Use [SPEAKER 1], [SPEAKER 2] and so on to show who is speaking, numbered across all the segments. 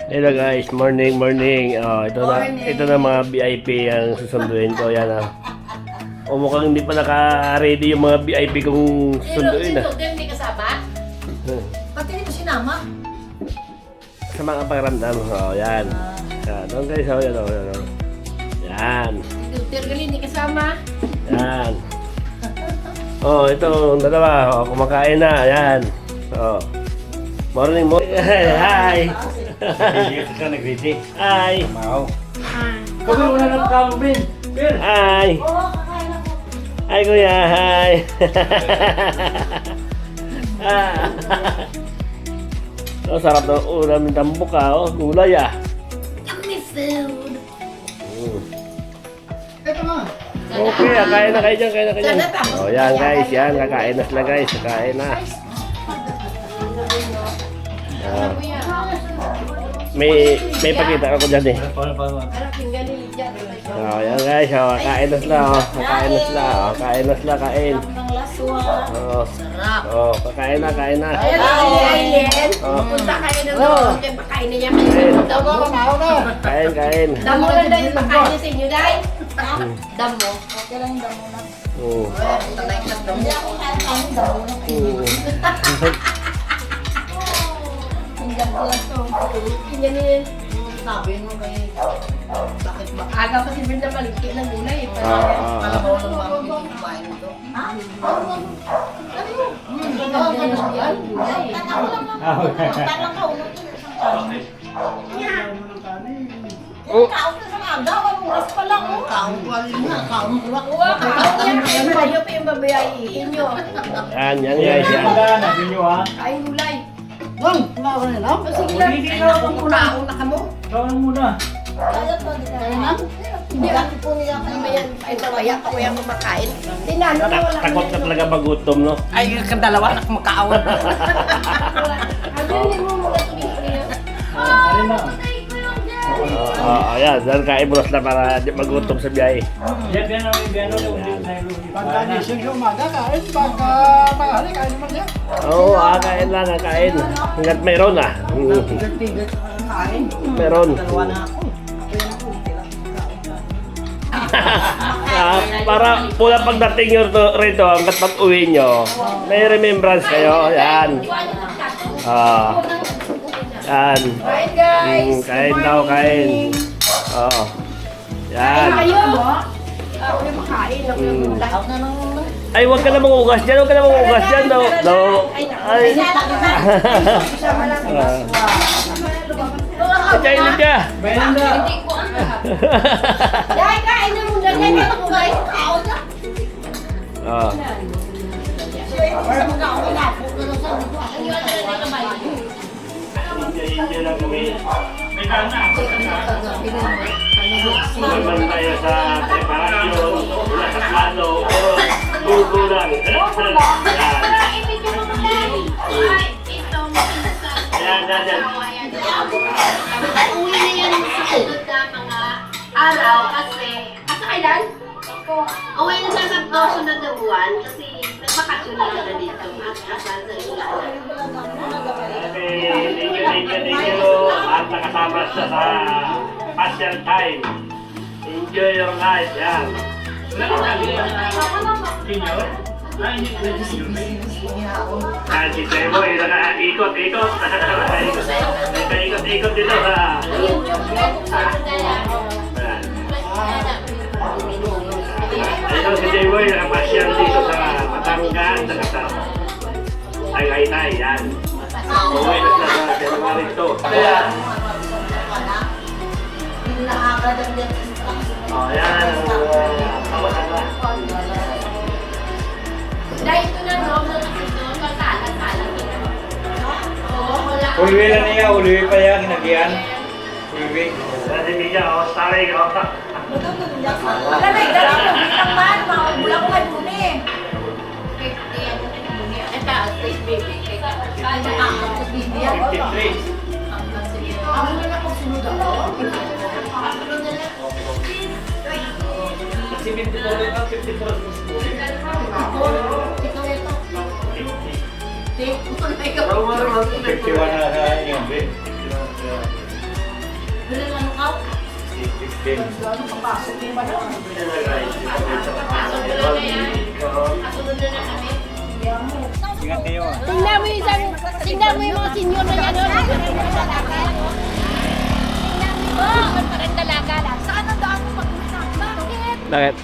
[SPEAKER 1] Hello guys, morning. Ito na mga VIP ang susunduin ko. Yan mukhang hindi pa naka-ready yung mga VIP kong susunduin
[SPEAKER 2] Si Tudem hindi kasama?
[SPEAKER 3] Pati hindi mo sinama?
[SPEAKER 1] Sa mga pakiramdam. Yan. Yan guys, yan. Yan.
[SPEAKER 2] Si Tudem gali hindi kasama?
[SPEAKER 1] Yan. Ito, ang dalawa. Kumakain na. Yan. Morning. Hi.
[SPEAKER 4] Hindi ka nag-ready.
[SPEAKER 1] Hi.
[SPEAKER 4] Mau. Kami wala na kamo, Ben. Ben.
[SPEAKER 1] Hi.
[SPEAKER 3] Oo, kakain ako.
[SPEAKER 1] Hi, kuya. Hi. Sarap ng ulam ng tambok gulay
[SPEAKER 2] Yummy food!
[SPEAKER 3] Ito nga.
[SPEAKER 1] Okay, kain na kayo dyan, yan guys, yan, kakain na sila guys, kakain na. May pakita ako dyan eh.
[SPEAKER 2] Anak yung galing dyan.
[SPEAKER 1] Yan guys, kain na sila, kain.
[SPEAKER 3] Ng laswa. Sarap.
[SPEAKER 1] Kakain na.
[SPEAKER 2] Ayan si Aileen. Punta kayo ng doon. Kaya pakain na niya.
[SPEAKER 1] Kain.
[SPEAKER 2] Damo lang dahil pakain niya sa inyo dahil. Damo.
[SPEAKER 3] Okay lang yung damo na.
[SPEAKER 2] Talay ka damo.
[SPEAKER 3] Hindi ako kain ng damo na. Tingnan ko lang ito.
[SPEAKER 2] Yan yun.
[SPEAKER 3] Sabi mo may sakit ba?
[SPEAKER 2] Aga pa si Brenda maligkit ng gulay.
[SPEAKER 3] Kalabaw ng mga kumain ito. Ha? Tanang ka ulit. Kaon ka sa aga, walang oras pa lang. Kaon ko alin na, kaon ko lang.
[SPEAKER 2] Kayo pa yung babayayin nyo.
[SPEAKER 1] Yan guys, yan.
[SPEAKER 2] Kain gulay.
[SPEAKER 3] Bang, kumawa na lang.
[SPEAKER 2] Sige lang. Kaon na ka mo.
[SPEAKER 3] Hindi lang po niya
[SPEAKER 2] Ano ba yan? Ay, tawaya ka mo yung kumakain. Tinano na wala.
[SPEAKER 1] Takot ka talaga magutom, no?
[SPEAKER 3] Ay, kang dalawa na kumakaon.
[SPEAKER 2] Hindi mo mga tuloy-tuloy.
[SPEAKER 1] Ayan, dahil kain mo na para di magutom sa biyahe.
[SPEAKER 4] Pagka-gising sa umaga, kain. Pagka mahali, kain naman niya.
[SPEAKER 1] Oo, kain lang, kain. Hanggat mayroon
[SPEAKER 4] Tigil kain.
[SPEAKER 1] Meron.
[SPEAKER 3] Dalawa na ako.
[SPEAKER 1] Para pula pagdating nyo rito, hanggat pag-uwi nyo, may remembrance kayo. Yan. Yan.
[SPEAKER 2] Kain guys.
[SPEAKER 1] Kain daw, kain. Yan.
[SPEAKER 2] Kayo. Ako yung makain. Ako yung
[SPEAKER 3] Lahat na nang...
[SPEAKER 1] Ay, huwag ka na mangugas dyan. Ay.
[SPEAKER 2] Sama lang.
[SPEAKER 1] Kain na siya.
[SPEAKER 2] Hindi ko Dahil kain na muna. Dahil ako guys. Kaon na.
[SPEAKER 1] Enjoy lang kami. May gana. Naman tayo sa preparasyon, wala sa plano, pero luto lang. Yan.
[SPEAKER 5] Uwi na yan sa sunod na mga araw kasi kailan? Uwi na siya sa sunod na buwan kasi nagbakasyon na lang na dito. Asal sa ilalim.
[SPEAKER 1] Thank you. At nakasama siya sa pasyal time. Enjoy your life. Yan. Si Seboy, naka-ikot-ikot. Naka-ikot-ikot dito sa... Ito si Seboy, nakapasyal dito sa Batangas, sa Tagaytay. Yan. Uwi na sila sa January 2. Yan.
[SPEAKER 5] Dahil ito na no, kasalan-salan kita. Oo, wala.
[SPEAKER 4] Uliwi na niya, uliwi pa yan, kinagyan. Uliwi.
[SPEAKER 1] Si Mija, taray ka.
[SPEAKER 3] Wala na, galing mo. Bitang man, wala ko kayo muna eh.
[SPEAKER 5] 50 ano na muna. Ito, please baby.
[SPEAKER 3] Kaya ako, bibi ako.
[SPEAKER 1] 53.
[SPEAKER 3] Ako na lang kung sunod ako.
[SPEAKER 1] Si 54 lang, 54.
[SPEAKER 3] Ikaw ito.
[SPEAKER 1] 50.
[SPEAKER 3] Take, ito na ikaw.
[SPEAKER 4] 51 na sa inyo, Ben.
[SPEAKER 3] Bilang ano ka?
[SPEAKER 4] Ingat kayo.
[SPEAKER 2] Tingnan mo yung mga senior na yan. Parang dalaga lang. Saan ang daan mo mag-usap? Bakit?
[SPEAKER 6] Bakit?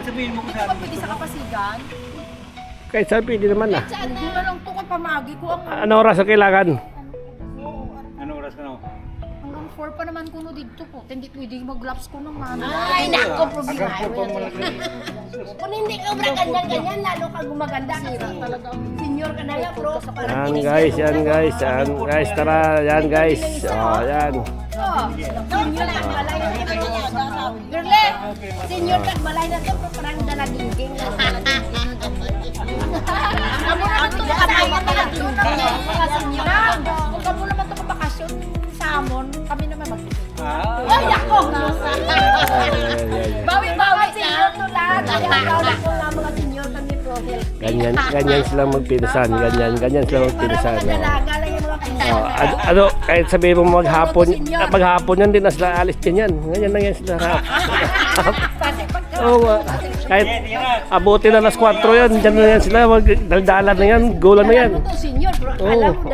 [SPEAKER 4] Sabihin mo ko
[SPEAKER 3] Hindi ka ba pwede sa kapasigan?
[SPEAKER 6] Kahit saan pwede naman ah.
[SPEAKER 2] Saan
[SPEAKER 3] Hindi
[SPEAKER 2] na?
[SPEAKER 3] ba lang tukol pamagi ko ang
[SPEAKER 6] Ano oras ang kailangan?
[SPEAKER 4] Anong oras ka na?
[SPEAKER 3] hanggang 4 pa naman kuno dito po. Hindi pwede mag-gloves ko naman.
[SPEAKER 2] Ay, naku, problema.
[SPEAKER 4] Agad po malaki.
[SPEAKER 2] Kung hindi ka ba ganyan-ganyan, lalo ka gumaganda kasi senior ka na lang, bro.
[SPEAKER 6] Yan guys, yan guys, yan guys, tara, yan guys. Oh, yan.
[SPEAKER 2] Senior ka, malay na ito. Girle, senior ka, malay na ito, parang dalagingking. Kamu naman ito katayan na lang doon ng mga senior.
[SPEAKER 3] Kung kamo naman ito bakasyon sa amon, kami naman magpipili.
[SPEAKER 2] Ay, ako!
[SPEAKER 3] Bawi-bawi
[SPEAKER 2] Senior to lahat. Kaya ko lang mga senior kami profile.
[SPEAKER 6] Ganyan silang magpinsan, ganyan silang magpinsan.
[SPEAKER 2] Para mga dalaga lang yung mga
[SPEAKER 6] Oh, ano, kahit sabihin mo maghapon yan din na sila alis ganyan. Ganyan lang yan sila. Oo, kahit abutin na alas 4 yan, dyan na yan sila, daldala na yan, golan na yan.
[SPEAKER 2] Alam mo to senior, bro.
[SPEAKER 6] Oo,
[SPEAKER 2] Alam mo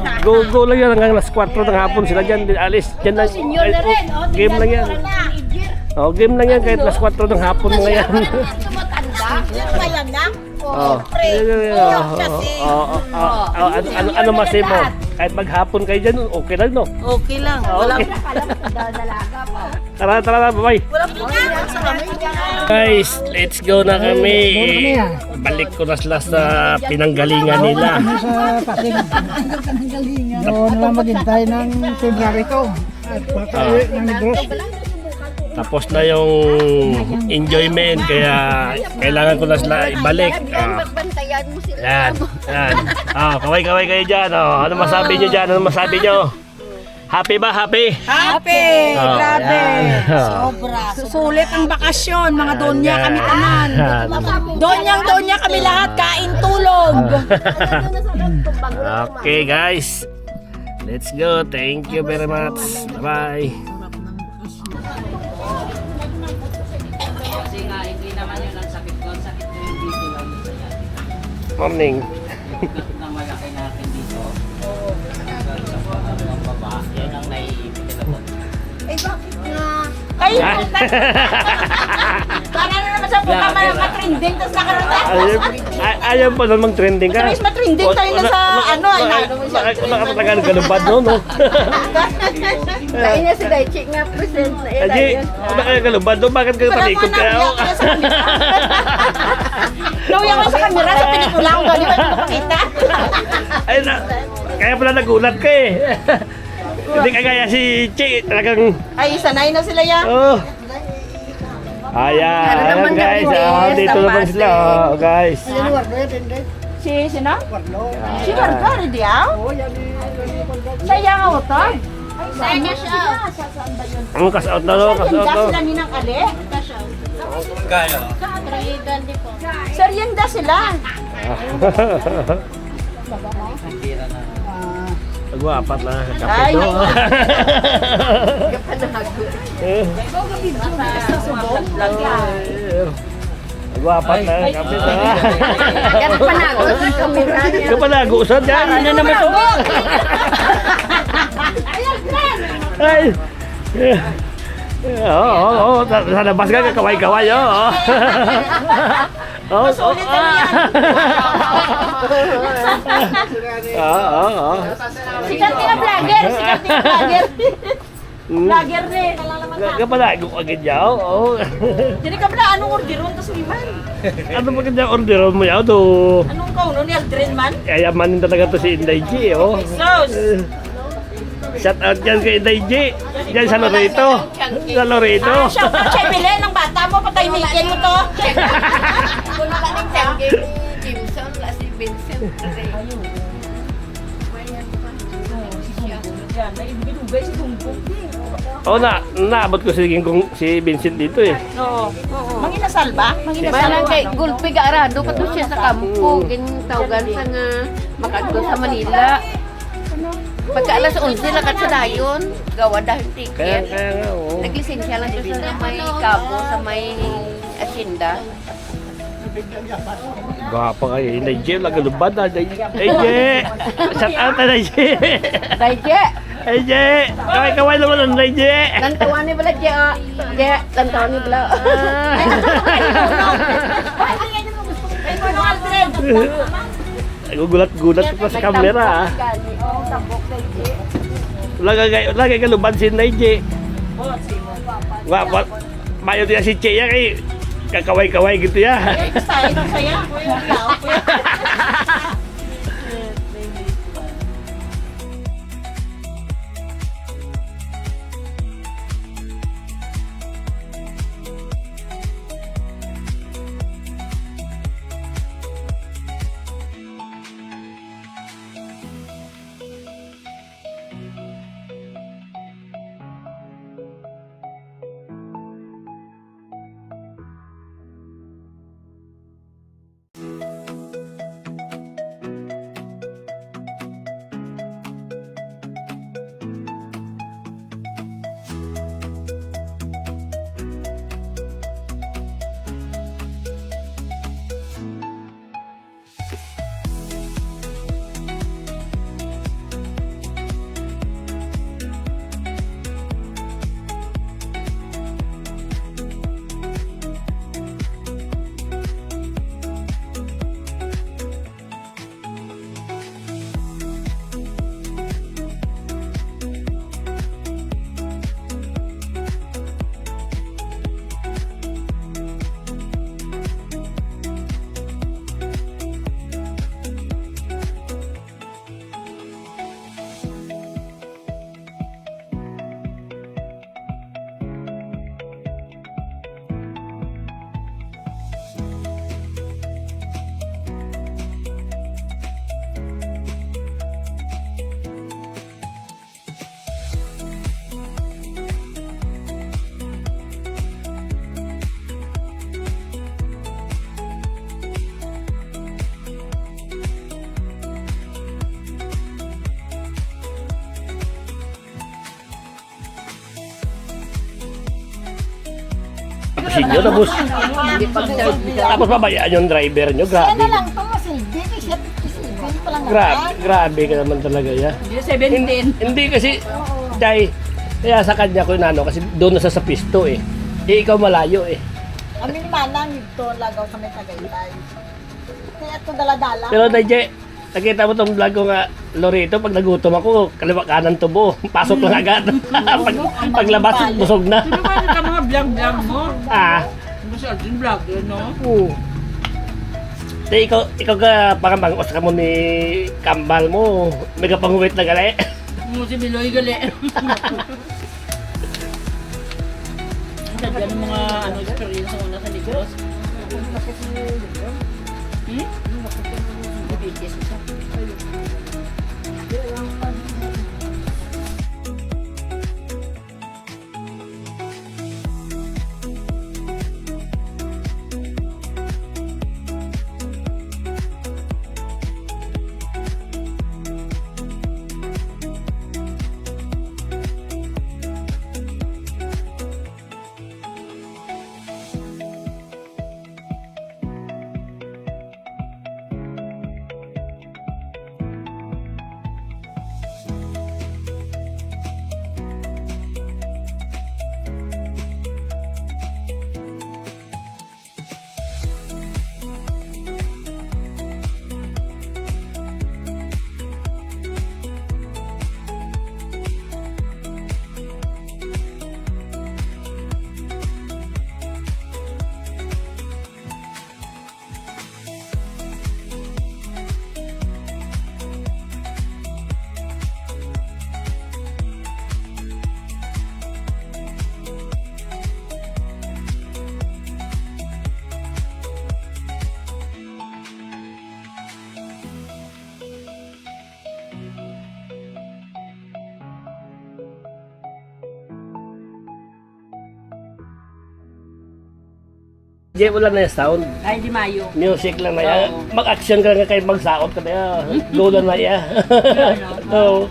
[SPEAKER 2] dalaga.
[SPEAKER 6] go lang yan hanggang alas 4 ng hapon sila dyan, alis. Dyan lang,
[SPEAKER 2] Senior na rin. Oh,
[SPEAKER 6] game lang yan. Oh, game lang yan kahit alas 4 ng hapon mga yan.
[SPEAKER 2] Tumatanda. Mayanak.
[SPEAKER 6] Oh, ano masay mo? Kahit maghapon kayo dyan, okay lang no?
[SPEAKER 3] Okay lang.
[SPEAKER 6] Walang
[SPEAKER 2] Dalaga pa.
[SPEAKER 6] Tara, bye.
[SPEAKER 3] Walang problema.
[SPEAKER 6] Guys, let's go na kami. Balik ko na sila sa pinanggalingan nila.
[SPEAKER 4] Sa Pasig. Doon lang maghintay ng February ko. At pagka-uwi ng Negros.
[SPEAKER 6] Tapos na yung enjoyment, kaya kailangan ko na sila ibalik.
[SPEAKER 2] Bantayan mo sila.
[SPEAKER 6] Yan. Kaway-kaway kayo dyan. Ano masabi nyo dyan? Ano masabi nyo? Happy ba? Happy?
[SPEAKER 3] Happy!
[SPEAKER 6] Oh,
[SPEAKER 3] Grabe!
[SPEAKER 6] yan.
[SPEAKER 3] Sobra. Susulit ang bakasyon, mga donya
[SPEAKER 6] Yan.
[SPEAKER 3] kami tanan.
[SPEAKER 6] Yan.
[SPEAKER 3] Donyang-donya kami lahat, kain tulog.
[SPEAKER 6] Okay guys. Let's go. Thank you very much. Bye.
[SPEAKER 7] Kasi nga, hindi naman yun ang sakit ko. Ang sakit ko yung dito lang sa yan.
[SPEAKER 6] Morning.
[SPEAKER 7] Bigat na malaki natin dito. Ang baba, yan ang naiipit ako.
[SPEAKER 2] Eh, bakit nga?
[SPEAKER 3] Kayo, para na naman sa buka matrending, tapos nakaroon
[SPEAKER 6] Ayaw pa naman mag-trending ka.
[SPEAKER 3] Mas matrending tayo na sa ano, ay
[SPEAKER 6] Nakatagal galubad no?
[SPEAKER 2] Dahil na si Daichi nga present na yun.
[SPEAKER 6] Aji, galubad no? Bakit ka talikod ka?
[SPEAKER 3] Nauya ko sa kamera, sa pelikula ko gano'n, wala ko makita.
[SPEAKER 6] Ay na, kaya pala nagulat ka eh. Hindi kagaya si Chi, talagang,
[SPEAKER 3] Ay, sanay na sila yan.
[SPEAKER 6] oh. Ayan guys, dito naman sila, guys.
[SPEAKER 3] Sino? Si Warga, rin diyaw? Saya nga utag.
[SPEAKER 2] Saan niya siya?
[SPEAKER 6] Ang kas-out na no, kas-out
[SPEAKER 3] Sarienda
[SPEAKER 6] no.
[SPEAKER 3] sila ninang ali.
[SPEAKER 4] Kaya.
[SPEAKER 3] Sarienda sila.
[SPEAKER 6] Nag-apat na kape
[SPEAKER 3] Ay,
[SPEAKER 6] no. Nag-apat na kape no.
[SPEAKER 2] Yan panagot sa kamera niya.
[SPEAKER 6] Ito pa nag-uusad yan. Ano naman ito? Ay! Oo, sa labas ka, kaway-kaway, oo.
[SPEAKER 3] Masulit na yan.
[SPEAKER 6] Oo.
[SPEAKER 3] Sikat nga vlogger, sikat nga vlogger. Vlogger rin.
[SPEAKER 6] Kapalago ka ganyan, oo.
[SPEAKER 3] Jadi ka pala, anong orderon tas liman?
[SPEAKER 6] Ano ba ganyan orderon mo yaw to?
[SPEAKER 3] Anong kauno ni Aldrin man?
[SPEAKER 6] Kayamanin talaga to si Inday G, oh.
[SPEAKER 3] Sos!
[SPEAKER 6] Shout out yan kay Inday G. Diyan sa Loreto. Sa Loreto.
[SPEAKER 3] Ah, siya pa, siya bilhin ng bata mo, patay mikin mo to.
[SPEAKER 2] Kung nakaling tangging Jimson, wala si Vincent.
[SPEAKER 3] Yan, naibigay si Dumbong.
[SPEAKER 6] Oh, naabot ko si Vincent dito eh.
[SPEAKER 3] Oo. Manginasal ba?
[SPEAKER 2] Parang kay Gulpi Garado pa to siya sa kampo. Ganyan tawagan sa nga makadto sa Manila.
[SPEAKER 8] Pagka alas 11 lakad sa dayon, gawa dahil
[SPEAKER 6] Kaya,
[SPEAKER 8] ticket.
[SPEAKER 6] kaya nga, oo.
[SPEAKER 8] Naglisensya lang dito sa may kabo, sa may asyenda.
[SPEAKER 6] Gapa kayo. Naije, lagalubad na. Naije! Shout out na Naije!
[SPEAKER 8] Daije!
[SPEAKER 6] Naije! Kaway-kaway naman ang Naije!
[SPEAKER 8] Lantawan ni bala, Je! Lantawan ni bala.
[SPEAKER 6] Gugulat-gulat pa sa kamera, ah. Lagay ka lubad si Naije. Mayo din si Che yan eh. Kakaway-kaway gitu ya.
[SPEAKER 3] Saya ng saya. Kuya, tao.
[SPEAKER 6] Sinyo tapos tapos pabayaan yung driver nyo.
[SPEAKER 2] Siya
[SPEAKER 6] Grabe.
[SPEAKER 2] na lang ito mo, silbi. Siya, silbi pa lang
[SPEAKER 6] Grabe ka naman talaga ya.
[SPEAKER 8] 17.
[SPEAKER 6] Hindi kasi Chay, kaya sa kanya ko inano kasi doon na sa pisto eh. Eh ikaw malayo eh.
[SPEAKER 3] Amin manang ito lagaw sa may Tagaytay. Kaya ito dala-dala.
[SPEAKER 6] Pero Dayje, nakita mo tong vlog ko nga Loreto, pag nagutom ako, kaliwa kanan tubo, pasok lang agad. Paglabas, busog na.
[SPEAKER 7] Ano ba ka mga vlog-vlog mo?
[SPEAKER 6] Ah,
[SPEAKER 7] Masyal din vlog yun, no?
[SPEAKER 6] oo. Te, ikaw ka pangamangos ka mo ni Kambal mo, may kapanguwit na gali.
[SPEAKER 7] Mo si Biloy gali. Ang mga ano experience mo na sa Negros.
[SPEAKER 6] Jay, wala na yung sound.
[SPEAKER 7] Ay, di Mayo.
[SPEAKER 6] Music lang na yan. Mag-action ka nga kayo magsaot ka na yan. Go na na yan. Oo.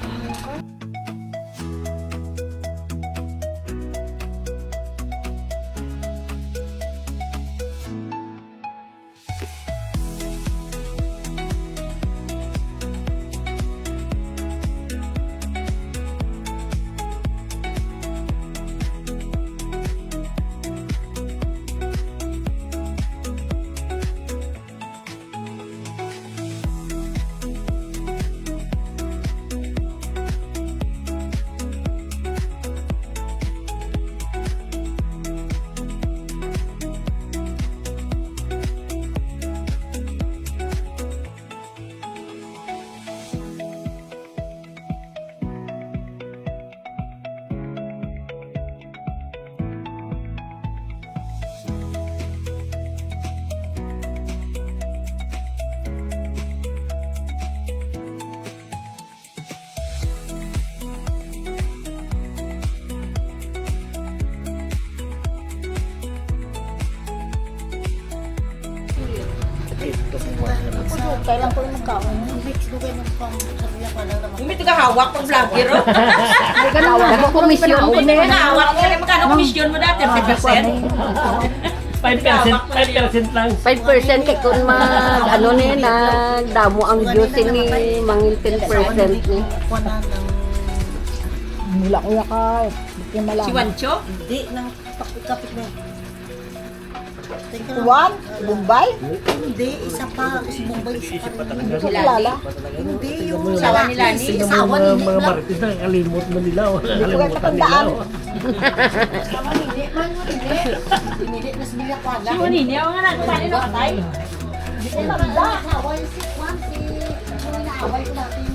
[SPEAKER 3] Kailan ko yung magkaon?
[SPEAKER 7] Umi tiga hawak pang vlogger.
[SPEAKER 8] Nagko-komisyon ko
[SPEAKER 7] Umi
[SPEAKER 8] na.
[SPEAKER 7] tiga hawak kaya magkano komisyon mo dati 30%.
[SPEAKER 6] 5% lang.
[SPEAKER 8] 5% kay kung ano ni nagdamo ang Diyos ni mangil 10% ni.
[SPEAKER 4] Mula ko ya ka. Hindi malaman.
[SPEAKER 7] Si Wancho?
[SPEAKER 3] Hindi, nang kapit na. Juan? Bombay? Hindi, isa pa. Si Bombay, isa pa. Hindi ko kilala. Hindi, yung
[SPEAKER 7] Sawa ni Lani.
[SPEAKER 3] Asawa ni
[SPEAKER 6] Mga marites na kalimot mo nila. Kalimutan nila.
[SPEAKER 7] Si Juanini, ako nga nagpapali na patay.
[SPEAKER 3] Hindi ko kilala. Naway si Juan, si... Naway ko natin